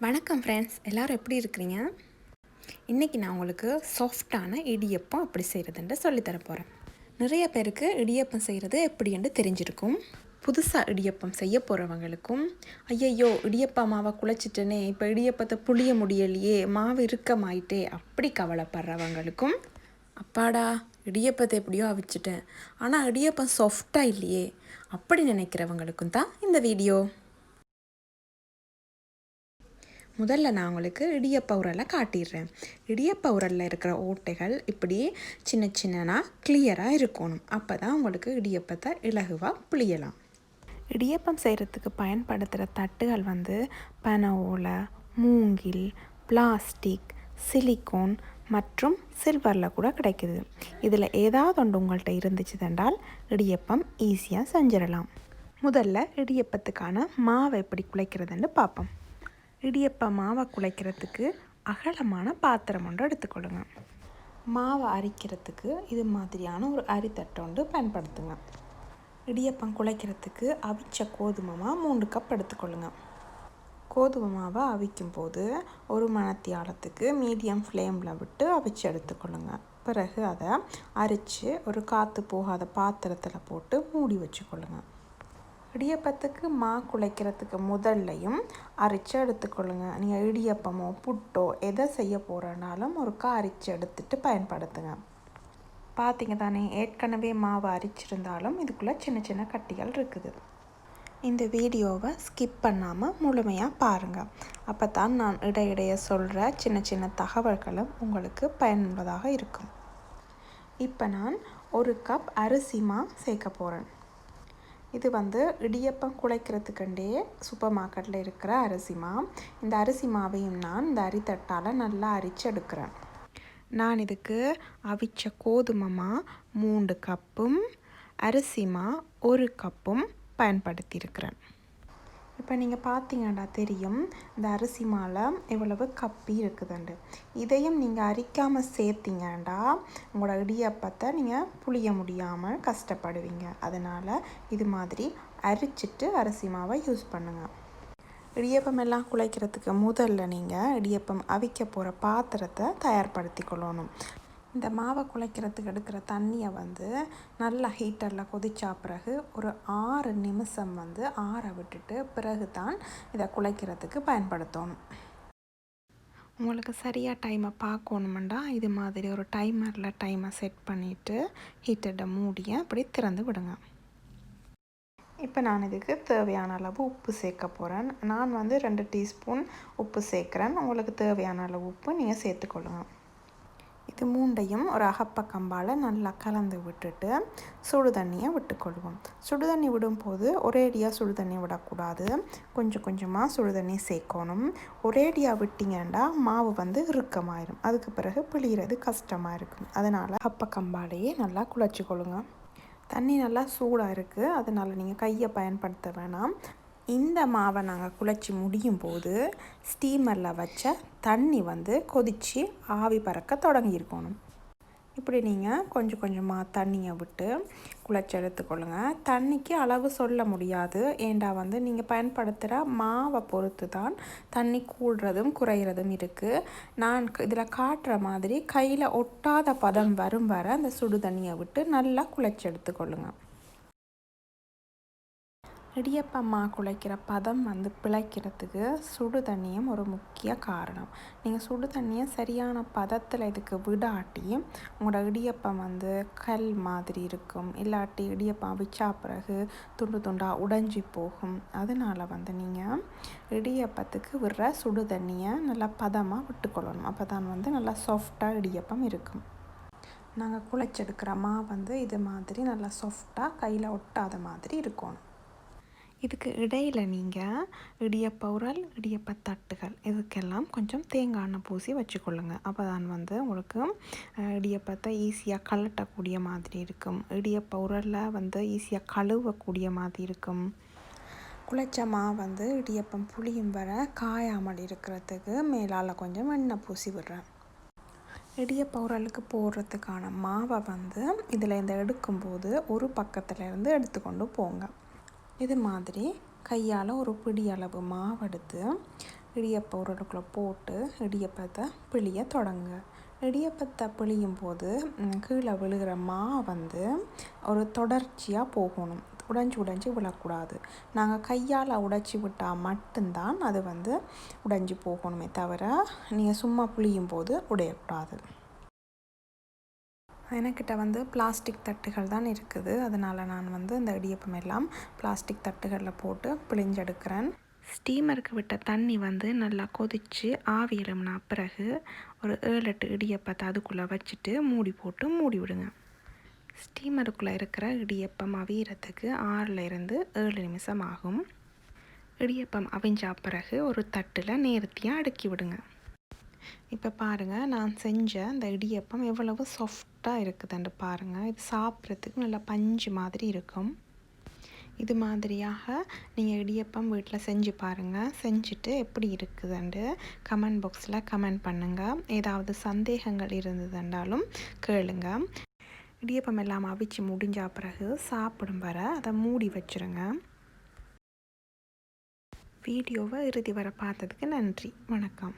வணக்கம் ஃப்ரெண்ட்ஸ், எல்லோரும் எப்படி இருக்கிறீங்க? இன்றைக்கி நான் உங்களுக்கு சாஃப்டான இடியப்பம் எப்படி செய்கிறதுன்ட்டு சொல்லித்தர போகிறேன். நிறைய பேருக்கு இடியப்பம் செய்கிறது எப்படின்னு தெரிஞ்சிருக்கும். புதுசாக இடியப்பம் செய்ய போகிறவங்களுக்கும், ஐயையோ இடியப்பா மாவை குழைச்சிட்டனே, இப்போ இடியப்பத்தை புளிய முடியலையே, மாவு இறுக்கமாயிட்டே அப்படி கவலைப்படுறவங்களுக்கும், அப்பாடா இடியப்பத்தை எப்படியோ அவிச்சிட்டேன், ஆனால் இடியப்பம் சாஃப்டாக இல்லையே அப்படி நினைக்கிறவங்களுக்கும் தான் இந்த வீடியோ. முதல்ல நான் உங்களுக்கு இடியப்ப உரலை காட்டிடுறேன். இடியப்ப உரலில் இருக்கிற ஓட்டைகள் இப்படி சின்ன சின்னனா கிளியராக இருக்கணும். அப்போ தான் உங்களுக்கு இடியப்பத்தை இலகுவாக புளியலாம். இடியப்பம் செய்கிறதுக்கு பயன்படுத்துகிற தட்டுகள் பனை ஓலை, மூங்கில், பிளாஸ்டிக், சிலிக்கோன் மற்றும் சில்வரில் கூட கிடைக்குது. இதில் ஏதாவது ஒன்று உங்கள்கிட்ட இருந்துச்சு தண்டால் இடியப்பம் ஈஸியாக செஞ்சிடலாம். முதல்ல இடியப்பத்துக்கான மாவை எப்படி குழைக்கிறதுன்னு பார்ப்போம். இடியப்ப மாவை குழைக்கிறதுக்கு அகலமான பாத்திரம் ஒன்று எடுத்துக்கொள்ளுங்க. மாவை அரிக்கிறதுக்கு இது மாதிரியான ஒரு அரித்தட்டை ஒன்று பயன்படுத்துங்க. இடியப்பம் குழைக்கிறதுக்கு அவிச்ச கோதுமை மாவு 3 கப் எடுத்துக்கொள்ளுங்க. கோதுமை மாவை அவிக்கும் போது ஒரு மணத்தியாலத்துக்கு மீடியம் ஃப்ளேமில் விட்டு அவிச்சு எடுத்துக்கொள்ளுங்க. பிறகு அதை அரித்து ஒரு காற்று போகாத பாத்திரத்தில் போட்டு மூடி வச்சுக்கொள்ளுங்க. இடியப்பத்துக்கு குழைக்கிறதுக்கு முதல்லையும் அரிச்சு எடுத்துக்கொள்ளுங்க. நீங்கள் இடியப்பமோ புட்டோ எதை செய்ய போகிறனாலும் ஒருக்கா அரிச்சு எடுத்துட்டு பயன்படுத்துங்க. பார்த்திங்க தானே, ஏற்கனவே மாவு அரிச்சிருந்தாலும் இதுக்குள்ளே சின்ன சின்ன கட்டிகள் இருக்குது. இந்த வீடியோவை ஸ்கிப் பண்ணாமல் முழுமையாக பாருங்கள். அப்போ தான் நான் இடையிடைய சொல்கிற சின்ன சின்ன தகவல்களும் உங்களுக்கு பயனுள்ளதாக இருக்கும். இப்போ நான் 1 கப் அரிசி மாவு சேர்க்க போகிறேன். இது இடியப்பம் குழைக்கிறதுக்கண்டே சூப்பர் மார்க்கெட்டில் இருக்கிற அரிசி மாவு. இந்த அரிசி மாவையும் நான் இந்த அரித்தட்டால் நல்லா அரிச்சு எடுக்கிறேன். நான் இதுக்கு அவிச்ச கோதுமை மாவு 3 கப்பும் அரிசி மாவு 1 கப்பும் பயன்படுத்தியிருக்கிறேன். இப்போ நீங்கள் பார்த்தீங்கன்னா தெரியும் இந்த அரிசி மாலை எவ்வளவு கப்பி இருக்குதுண்டு. இதையும் நீங்கள் அரிக்காமல் சேர்த்திங்கண்டா உங்களோட இடியப்பத்தை நீங்கள் புளிய முடியாமல் கஷ்டப்படுவீங்க. அதனால் இது மாதிரி அரிச்சிட்டு அரிசி மாவை யூஸ் பண்ணுங்கள். இடியப்பம் எல்லாம் குழைக்கிறதுக்கு முதல்ல நீங்கள் இடியப்பம் அவிக்க போகிற பாத்திரத்தை தயார்படுத்தி கொள்ளணும். இந்த மாவை குழைக்கிறதுக்கு எடுக்கிற தண்ணியை நல்லா ஹீட்டரில் கொதிச்சா பிறகு ஒரு 6 நிமிஷம் ஆற விட்டுட்டு பிறகு தான் இதை குழைக்கிறதுக்கு பயன்படுத்தணும். உங்களுக்கு சரியாக டைமை பார்க்கணுமெண்டா இது மாதிரி ஒரு டைமரில் டைமை செட் பண்ணிவிட்டு ஹீட்டரை மூடியை அப்படி திறந்து விடுங்க. இப்போ நான் இதுக்கு தேவையான அளவு உப்பு சேர்க்க போகிறேன். நான் 2 டீஸ்பூன் உப்பு சேர்க்குறேன். உங்களுக்கு தேவையான அளவு உப்பு நீங்கள் சேர்த்துக்கொள்ளுங்க. இது 3ஐயும் ஒரு அகப்பக்கம்பால் நல்லா கலந்து விட்டுட்டு சுடு தண்ணியை விட்டுக்கொள்வோம். சுடு தண்ணி விடும்போது ஒரேடியாக சுடு தண்ணி விடக்கூடாது. கொஞ்சம் கொஞ்சமாக சுடு தண்ணி சேர்க்கணும். ஒரேடியாக விட்டிங்கன்னா மாவு இறுக்கமாயிடும். அதுக்கு பிறகு பிழிகிறது கஷ்டமாக இருக்கும். அதனால் அகப்பக்கம்பாலேயே நல்லா குழைச்சிக்கொள்ளுங்க. தண்ணி நல்லா சூடாக இருக்குது, அதனால் நீங்கள் கையை பயன்படுத்த வேணாம். இந்த மாவை நாங்கள் குழைச்சி முடியும் போது ஸ்டீமரில் வச்ச தண்ணி கொதித்து ஆவி பறக்க தொடங்கியிருக்கணும். இப்படி நீங்கள் கொஞ்சம் கொஞ்சமாக தண்ணியை விட்டு குழைச்சி எடுத்துக்கொள்ளுங்க. தண்ணிக்கு அளவு சொல்ல முடியாது. ஏண்டா நீங்கள் பயன்படுத்துகிற மாவை பொறுத்து தான் தண்ணி கூடுறதும் குறைகிறதும் இருக்குது. நான் இதில் காட்டுற மாதிரி கையில் ஒட்டாத பதம் வரும் வர அந்த சுடு தண்ணியை விட்டு நல்லா குழைச்சி எடுத்துக்கொள்ளுங்க. இடியப்பம்மா குழைக்கிற பதம் பிழைக்கிறதுக்கு சுடு தண்ணியும் ஒரு முக்கிய காரணம். நீங்கள் சுடு தண்ணியை சரியான பதத்தில் இதுக்கு விடாட்டி உங்களோட இடியப்பம் கல் மாதிரி இருக்கும். இல்லாட்டி இடியப்பம் அவிச்சா பிறகு துண்டு துண்டாக உடைஞ்சி போகும். அதனால் நீங்கள் இடியப்பத்துக்கு விடுற சுடு தண்ணியை நல்லா பதமாக விட்டுக்கொள்ளணும். அப்போ தான் நல்லா சாஃப்டாக இடியப்பம் இருக்கும். நாங்கள் குழைச்செடுக்கிற மாவு இது மாதிரி நல்லா சாஃப்டாக கையில் ஒட்டாத மாதிரி இருக்கணும். இதுக்கு இடையில் நீங்கள் இடியப்ப உரல், இடியப்ப தட்டுகள் இதுக்கெல்லாம் கொஞ்சம் தேங்காய் எண்ணெய் பூசி வச்சுக்கொள்ளுங்க. அப்போ தான் உங்களுக்கு இடியப்பத்தை ஈஸியாக கலட்டக்கூடிய மாதிரி இருக்கும். இடியப்ப உரலில் ஈஸியாக கழுவக்கூடிய மாதிரி இருக்கும். குழைச்ச மாவு இடியப்பம் புளியும் வர காயாமல் இருக்கிறதுக்கு மேலால் கொஞ்சம் எண்ணெய் பூசி விடுறேன். இடியப்ப உரலுக்கு போடுறதுக்கான மாவை இதில் எடுக்கும்போது ஒரு பக்கத்துலேருந்து எடுத்துக்கொண்டு போங்க. இது மாதிரி கையால் ஒரு பிடி அளவு மாவு எடுத்து இடியப்ப உருளைக்குள்ளே போட்டு இடியப்பத்தை பிழிய தொடங்குங்க. இடியப்பத்தை பிழியும் போது கீழே விழுகிற வந்து ஒரு தொடர்ச்சியாக போகணும், உடைஞ்சி விழக்கூடாது. நாங்கள் கையால் உடைச்சி விட்டால் மட்டும்தான் அது உடைஞ்சி போகணுமே தவிர நீங்கள் சும்மா பிழியும் போது உடையக்கூடாது. எனக்கிட்ட பிளாஸ்டிக் தட்டுகள் தான் இருக்குது, அதனால் நான் இந்த இடியப்பம் எல்லாம் பிளாஸ்டிக் தட்டுகளில் போட்டு பிழிஞ்செடுக்கிறேன். ஸ்டீமருக்கு விட்ட தண்ணி நல்லா கொதித்து ஆவி எழும்பின பிறகு ஒரு 7-8 இடியப்பத்தை அதுக்குள்ளே வச்சுட்டு மூடி விடுங்க. ஸ்டீமருக்குள்ளே இருக்கிற இடியப்பம் அவியறதுக்கு 6-7 நிமிஷம் ஆகும். இடியப்பம் அவிஞ்சா பிறகு ஒரு தட்டில் நேர்த்தியாக அடுக்கி விடுங்க. இப்போ பாருங்கள், நான் செஞ்ச இந்த இடியப்பம் எவ்வளவு சாஃப்டாக இருக்குதுன்னு பாருங்கள். இது சாப்பிட்றதுக்கு நல்லா பஞ்சு மாதிரி இருக்கும். இது மாதிரியாக நீங்கள் இடியப்பம் வீட்டில் செஞ்சு பாருங்கள். செஞ்சுட்டு எப்படி இருக்குதுன்னு கமெண்ட் பாக்ஸில் கமெண்ட் பண்ணுங்கள். ஏதாவது சந்தேகங்கள் இருந்ததுன்றாலும் கேளுங்க. இடியப்பம் எல்லாம் அவிச்சு முடிஞ்ச பிறகு சாப்பிடும் வர அதை மூடி வச்சுருங்க. வீடியோவை இறுதி வரை பார்த்ததுக்கு நன்றி. வணக்கம்.